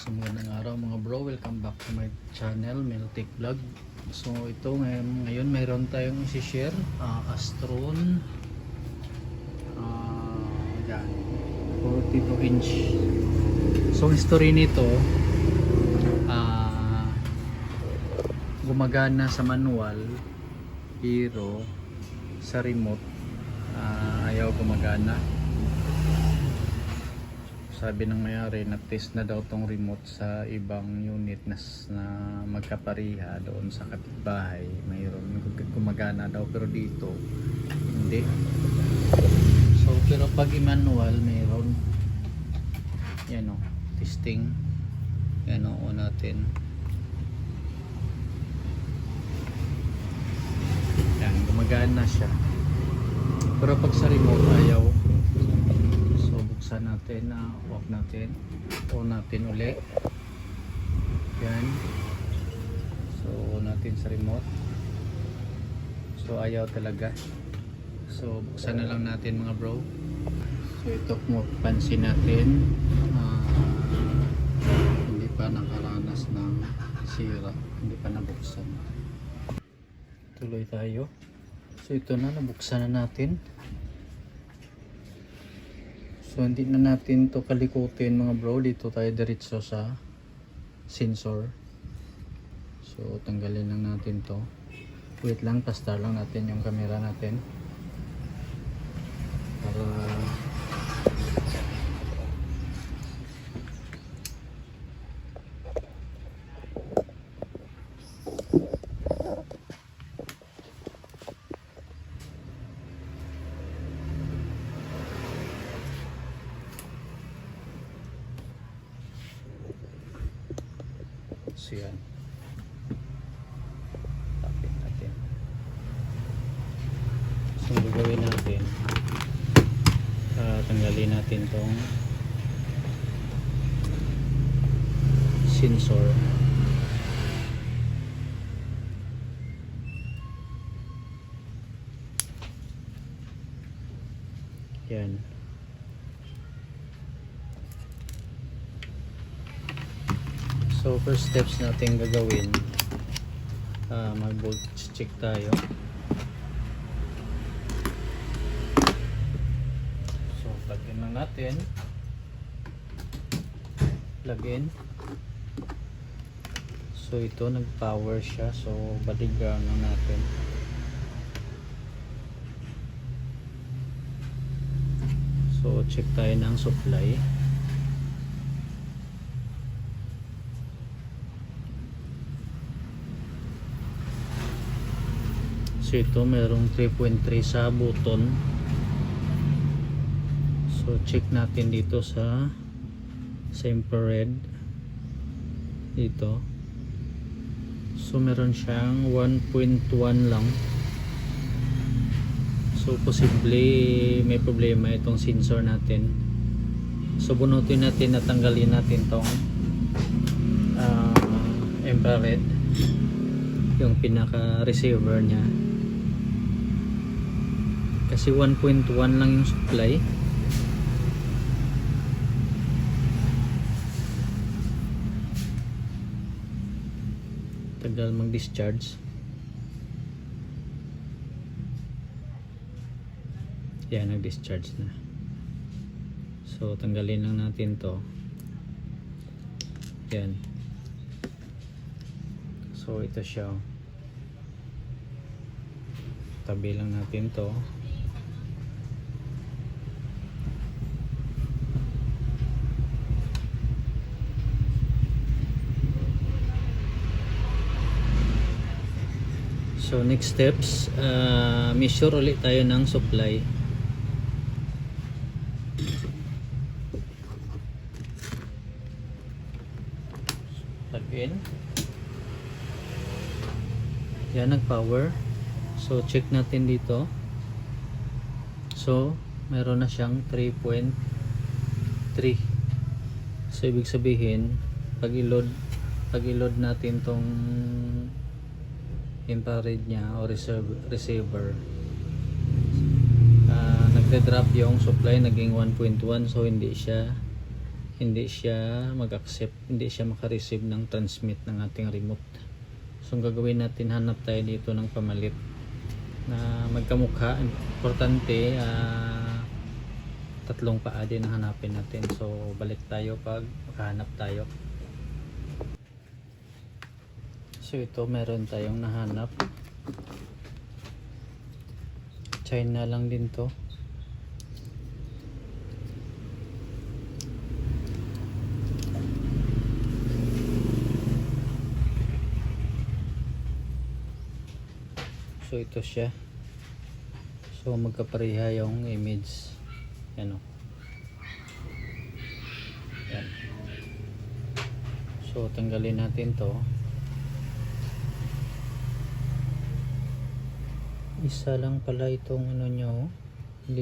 Magandang araw mga bro, welcome back to my channel, Meltech Vlog. So ito ngayon mayroon tayong isi-share, Astron yan, 42 inch. So history nito, gumagana sa manual pero sa remote ayaw gumagana. Sabi ng may-ari, nag-test na daw tong remote sa ibang unit na magkapariha doon sa kapitbahay. Mayroon gumagana daw pero dito hindi. So pero pag i-manual mayroon. Yan o, testing. Yan o, on natin. Yan, gumagana siya. Pero pag sa remote ayaw. Buksan natin, off natin, on natin uli. Yan. So on natin sa remote. So ayaw talaga. So buksan na lang natin mga bro. So ito kung pansin natin, hindi pa nakaranas ng sira, hindi pa nabuksan. Tuloy tayo. So ito na, nabuksan na natin. So hindi na natin to kalikutin mga bro, dito tayo diretso sa sensor. So tanggalin lang natin to. Wait lang, pastar lang natin yung camera natin para so yan, tapin natin. So gagawin natin, tanggalin natin tong sensor. Yan. So first steps natin gagawin, mag-voltage check tayo. So plug in lang natin, plug in. So ito nag-power siya, so balik ground lang natin. So check tayo ng supply. So ito mayroong 3.3 sa button. So check natin dito sa infrared dito. So meron siyang 1.1 lang. So posible may problema itong sensor natin. So bunutin natin at tanggalin natin tong infrared, yung pinaka receiver niya. Kasi 1.1 lang yung supply. Tagal mag-discharge. Yan, nag-discharge na. So tanggalin lang natin to. Yan. So ito siya. Tabi lang natin to. So next steps, measure ulit tayo ng supply. Plug in. Yan, nag-power. So check natin dito. So meron na siyang 3.3. So ibig sabihin, pag i-load natin tong infrared niya o receiver, nagde-drop yung supply, naging 1.1, so hindi siya hindi siya mag-accept, hindi siya makareceive ng transmit ng ating remote. So ang gagawin natin, hanap tayo dito ng pamalit na magkamukha. Importante, tatlong paa din ang hanapin natin. So balik tayo pag makahanap tayo. So ito, meron tayong nahanap. China lang din to. So ito siya. So magkapareha yung image. Yan o. Yan. So tanggalin natin to. Isa lang pala itong ano nyo, 5.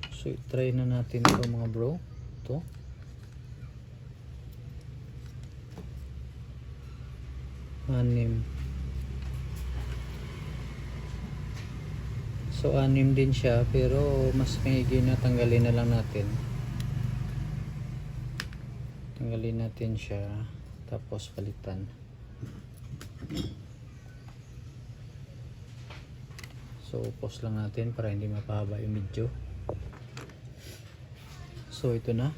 So i-try na natin ito mga bro. Ito. Anim. So 6 din siya, pero mas maigi na tanggalin na lang natin. Tanggalin natin siya, tapos palitan. So pause lang natin para hindi mapahaba yung video. So ito na,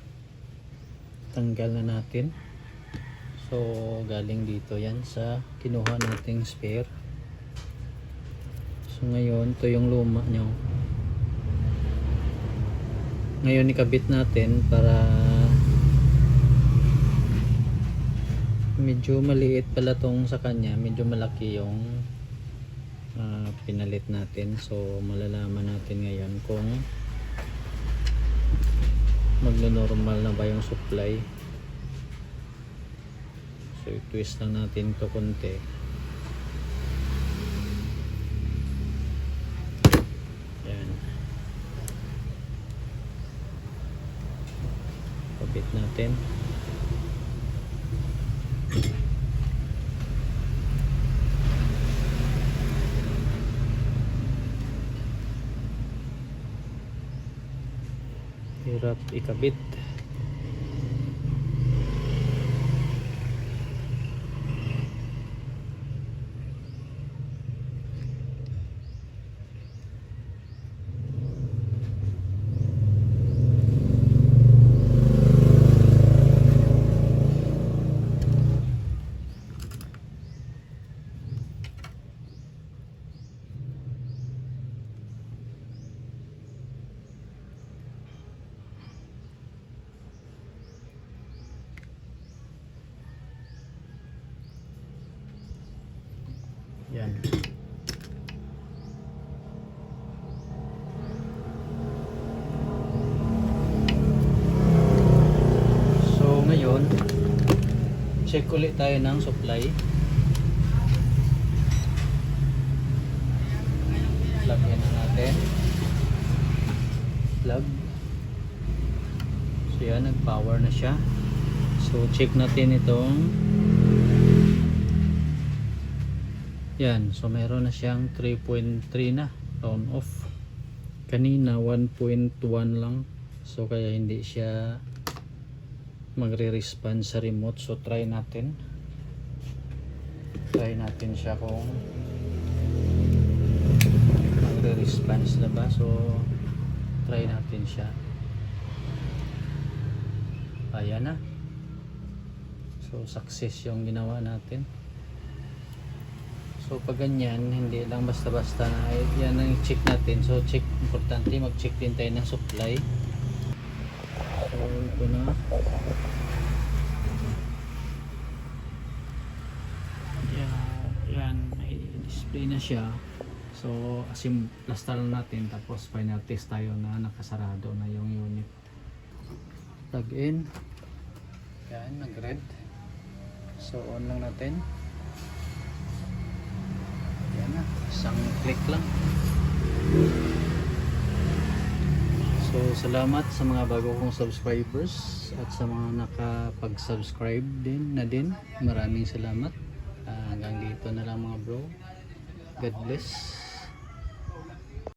tanggal na natin. So galing dito yan sa kinuha nating spare. So ngayon ito yung luma nyo. Ngayon ikabit natin para medyo maliit pala tong sa kanya, medyo malaki yung pinalit natin. So malalaman natin ngayon kung magno-normal na ba yung supply. So i-twist lang natin ito konti. Yan, kapit natin. Hirap ikabit. Yan. So ngayon, check ulit tayo ng supply. Plug in na natin. Plug. So yan, nag-power na siya. So check natin itong yan. So meron na siyang 3.3 na on off. Kanina 1.1 lang. So kaya hindi siya magre-respond sa remote. So try natin. Try natin siya kung magre-response na ba. So try natin siya. Ayan na. So success yung ginawa natin. So pag ganyan, hindi lang basta-basta na yan ang check natin. So check, importante mag-check din tayo ng supply. So ito na. Yan, may display na siya. So plasta lang natin, tapos final test tayo na nakasarado na yung unit. Plug in. Yan, nag-red. So on lang natin. Yan na, isang click lang. So salamat sa mga bago kong subscribers at sa mga nakapag-subscribe din. Maraming salamat. Hanggang dito na lang mga bro. God bless.